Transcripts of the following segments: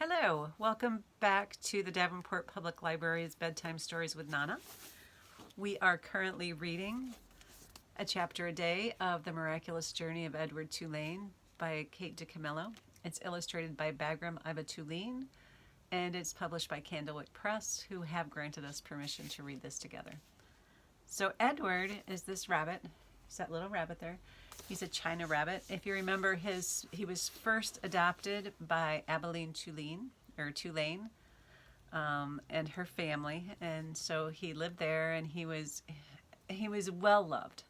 Hello, welcome back to the Davenport Public Library's Bedtime Stories with Nonna. We are currently reading a chapter a day of The Miraculous Journey of Edward Tulane by Kate DiCamillo. It's illustrated by Bagram Iva Tulane, and it's published by Candlewick Press, who have granted us permission to read this together. So Edward is this rabbit. He's that little rabbit there. He's a China rabbit. If you remember, he was first adopted by Abilene Tulane, and her family, and so he lived there, and he was well loved.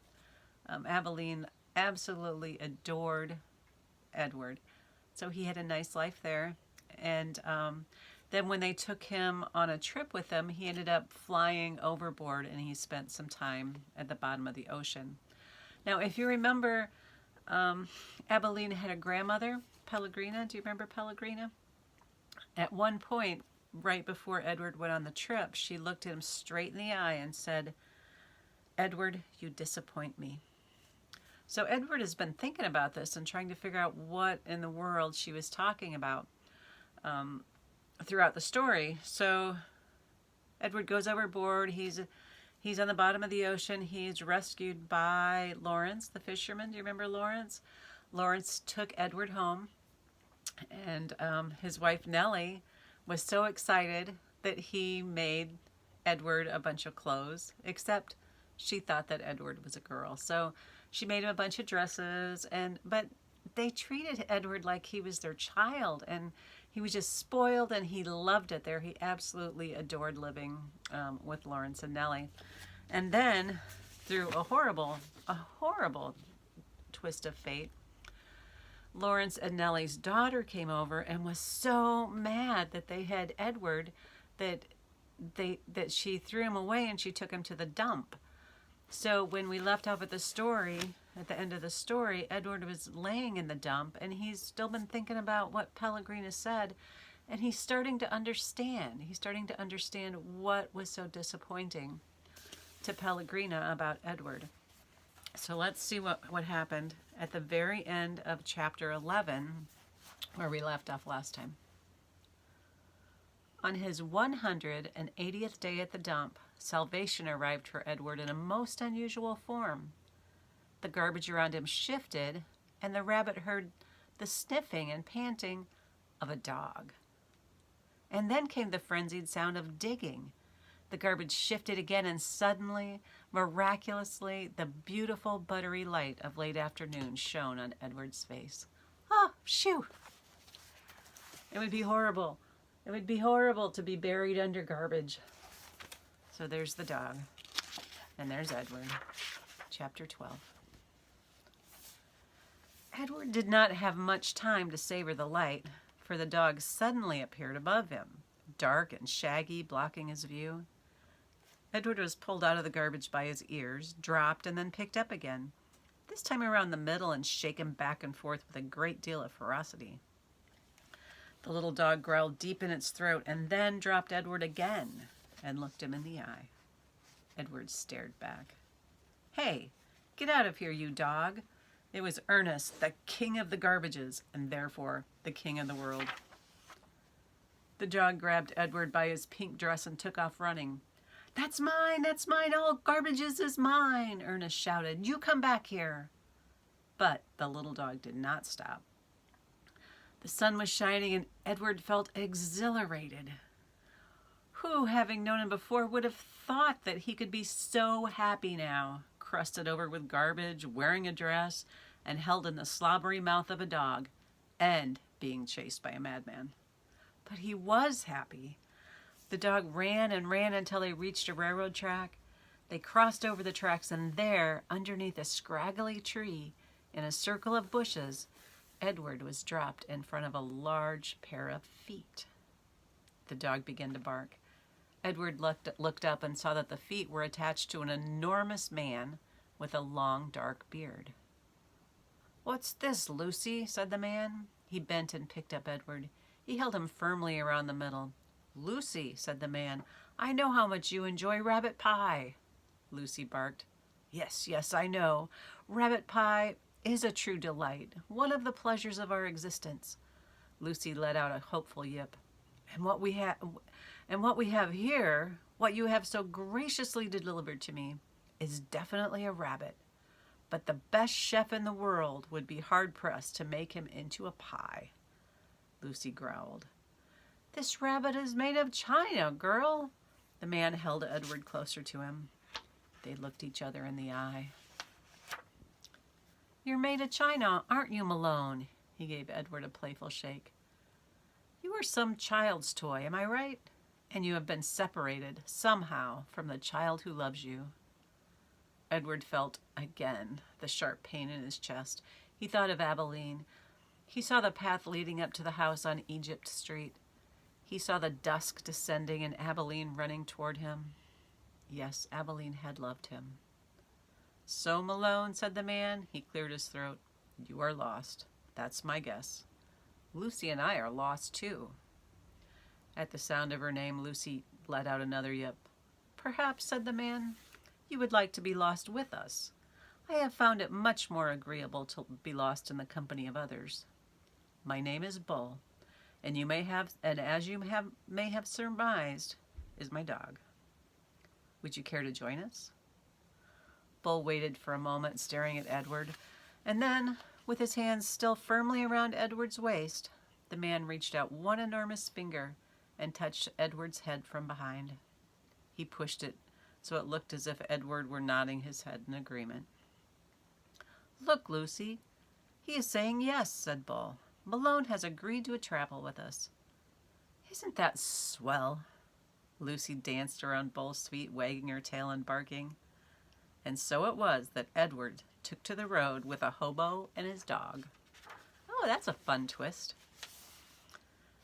Abilene absolutely adored Edward, so he had a nice life there. And then when they took him on a trip with them, he ended up flying overboard, and he spent some time at the bottom of the ocean. Now, if you remember, Abilene had a grandmother, Pellegrina. Do you remember Pellegrina? At one point, right before Edward went on the trip, she looked at him straight in the eye and said, "Edward, you disappoint me." So Edward has been thinking about this and trying to figure out what in the world she was talking about throughout the story. So Edward goes overboard. He's on the bottom of the ocean. He's rescued by Lawrence, the fisherman. Do you remember Lawrence? Lawrence took Edward home, and his wife Nellie was so excited that he made Edward a bunch of clothes, except she thought that Edward was a girl. So she made him a bunch of dresses, but they treated Edward like he was their child, and he was just spoiled, and he loved it there. He absolutely adored living with Lawrence and Nellie. And then, through a horrible twist of fate, Lawrence and Nellie's daughter came over and was so mad that they had Edward that she threw him away and she took him to the dump. So when we left off at the end of the story, Edward was laying in the dump, and he's still been thinking about what Pellegrina said, and he's starting to understand. He's starting to understand what was so disappointing to Pellegrina about Edward. So let's see what happened at the very end of chapter 11, where we left off last time. On his 180th day at the dump, salvation arrived for Edward in a most unusual form. The garbage around him shifted, and the rabbit heard the sniffing and panting of a dog. And then came the frenzied sound of digging. The garbage shifted again, and suddenly, miraculously, the beautiful buttery light of late afternoon shone on Edward's face. Oh, shoo! It would be horrible. It would be horrible to be buried under garbage. So there's the dog, and there's Edward. Chapter 12. Edward did not have much time to savor the light, for the dog suddenly appeared above him, dark and shaggy, blocking his view. Edward was pulled out of the garbage by his ears, dropped, and then picked up again, this time around the middle and shaken back and forth with a great deal of ferocity. The little dog growled deep in its throat and then dropped Edward again and looked him in the eye. Edward stared back. "Hey, get out of here, you dog." It was Ernest, the king of the garbages, and therefore the king of the world. The dog grabbed Edward by his pink dress and took off running. That's mine, all garbages is mine," Ernest shouted. "You come back here." But the little dog did not stop. The sun was shining, and Edward felt exhilarated. Who, having known him before, would have thought that he could be so happy now, crusted over with garbage, wearing a dress, and held in the slobbery mouth of a dog, and being chased by a madman? But he was happy. The dog ran and ran until they reached a railroad track. They crossed over the tracks, and there, underneath a scraggly tree, in a circle of bushes, Edward was dropped in front of a large pair of feet. The dog began to bark. Edward looked up and saw that the feet were attached to an enormous man with a long, dark beard. "What's this, Lucy?" said the man. He bent and picked up Edward. He held him firmly around the middle. "Lucy," said the man, "I know how much you enjoy rabbit pie." Lucy barked. Yes, I know. Rabbit pie is a true delight, one of the pleasures of our existence." Lucy let out a hopeful yip. And what we have here, what you have so graciously delivered to me, is definitely a rabbit. But the best chef in the world would be hard-pressed to make him into a pie. Lucy growled. This rabbit is made of china, girl. The man held Edward closer to him. They looked each other in the eye. You're made of china, aren't you, Malone? He gave Edward a playful shake. You are some child's toy, am I right? And you have been separated, somehow, from the child who loves you. Edward felt, again, the sharp pain in his chest. He thought of Abilene. He saw the path leading up to the house on Egypt Street. He saw the dusk descending and Abilene running toward him. Yes, Abilene had loved him. So, Malone, said the man. He cleared his throat. You are lost. That's my guess. Lucy and I are lost, too. At the sound of her name, Lucy let out another yip. Perhaps, said the man, you would like to be lost with us. I have found it much more agreeable to be lost in the company of others. My name is Bull, and as you may have surmised, is my dog. Would you care to join us? Bull waited for a moment, staring at Edward, and then, with his hands still firmly around Edward's waist, the man reached out one enormous finger and touched Edward's head from behind. He pushed it so it looked as if Edward were nodding his head in agreement. Look, Lucy, he is saying yes, said Bull. Malone has agreed to travel with us. Isn't that swell? Lucy danced around Bull's feet, wagging her tail and barking. And so it was that Edward took to the road with a hobo and his dog. Oh, that's a fun twist.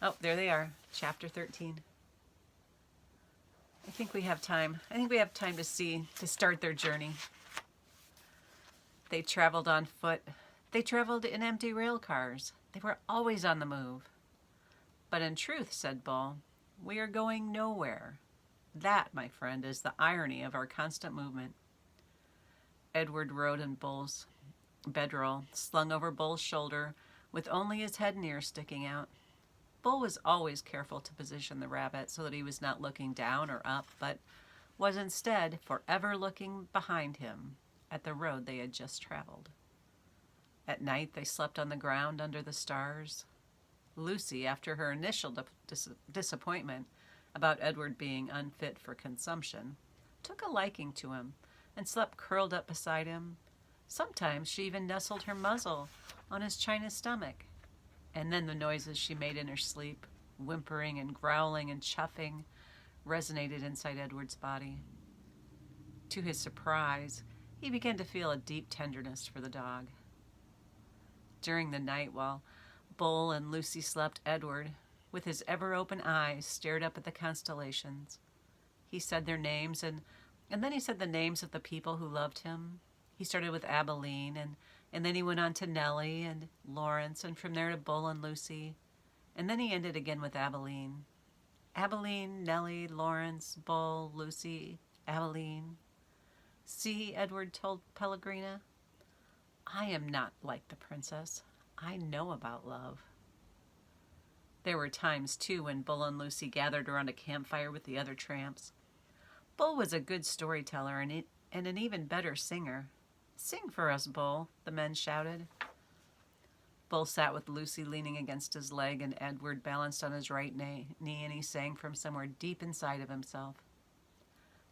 Oh, there they are, chapter 13. I think we have time. to start their journey. They traveled on foot. They traveled in empty rail cars. They were always on the move. But in truth, said Bull, we are going nowhere. That, my friend, is the irony of our constant movement. Edward rode in Bull's bedroll, slung over Bull's shoulder, with only his head and ears sticking out. Bull was always careful to position the rabbit so that he was not looking down or up, but was instead forever looking behind him at the road they had just traveled. At night they slept on the ground under the stars. Lucy, after her initial disappointment about Edward being unfit for consumption, took a liking to him and slept curled up beside him. Sometimes she even nestled her muzzle on his china stomach. And then the noises she made in her sleep, whimpering and growling and chuffing, resonated inside Edward's body. To his surprise, he began to feel a deep tenderness for the dog. During the night, while Bull and Lucy slept, Edward, with his ever-open eyes, stared up at the constellations. He said their names, and then he said the names of the people who loved him. He started with Abilene, and then he went on to Nellie and Lawrence, and from there to Bull and Lucy. And then he ended again with Abilene. Abilene, Nellie, Lawrence, Bull, Lucy, Abilene. See, Edward told Pellegrina, I am not like the princess. I know about love. There were times, too, when Bull and Lucy gathered around a campfire with the other tramps. Bull was a good storyteller and an even better singer. Sing for us, Bull, the men shouted. Bull sat with Lucy leaning against his leg and Edward balanced on his right knee, and he sang from somewhere deep inside of himself.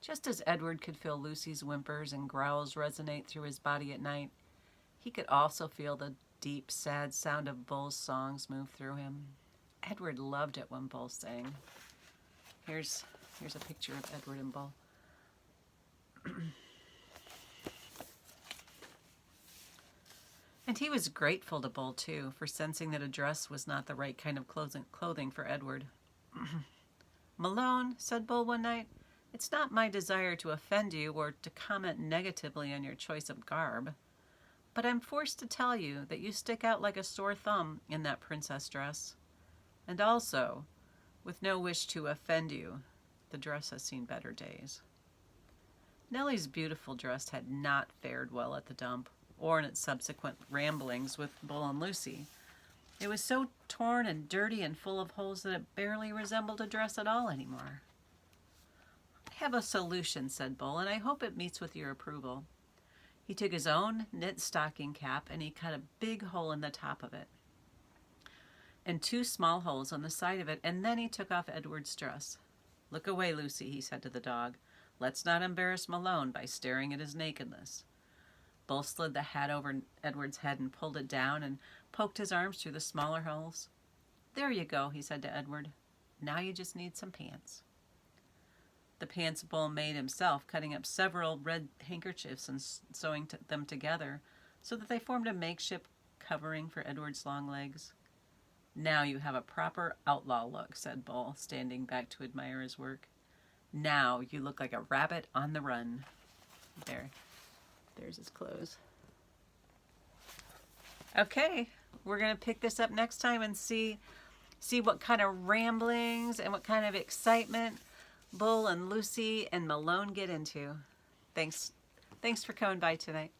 Just as Edward could feel Lucy's whimpers and growls resonate through his body at night, he could also feel the deep, sad sound of Bull's songs move through him. Edward loved it when Bull sang. Here's a picture of Edward and Bull. And he was grateful to Bull, too, for sensing that a dress was not the right kind of clothing for Edward. Malone, said Bull one night, it's not my desire to offend you or to comment negatively on your choice of garb, but I'm forced to tell you that you stick out like a sore thumb in that princess dress. And also, with no wish to offend you, the dress has seen better days. Nellie's beautiful dress had not fared well at the dump, or in its subsequent ramblings with Bull and Lucy. It was so torn and dirty and full of holes that it barely resembled a dress at all anymore. "I have a solution," said Bull, "and I hope it meets with your approval." He took his own knit stocking cap and he cut a big hole in the top of it and 2 small holes on the side of it, and then he took off Edward's dress. "Look away, Lucy," he said to the dog. "Let's not embarrass Malone by staring at his nakedness." Bull slid the hat over Edward's head and pulled it down and poked his arms through the smaller holes. "There you go," he said to Edward. "Now you just need some pants." The pants Bull made himself, cutting up several red handkerchiefs and sewing them together so that they formed a makeshift covering for Edward's long legs. "Now you have a proper outlaw look," said Bull, standing back to admire his work. "Now you look like a rabbit on the run." There's his clothes. Okay, we're going to pick this up next time and see what kind of ramblings and what kind of excitement Bull and Lucy and Malone get into. Thanks for coming by tonight.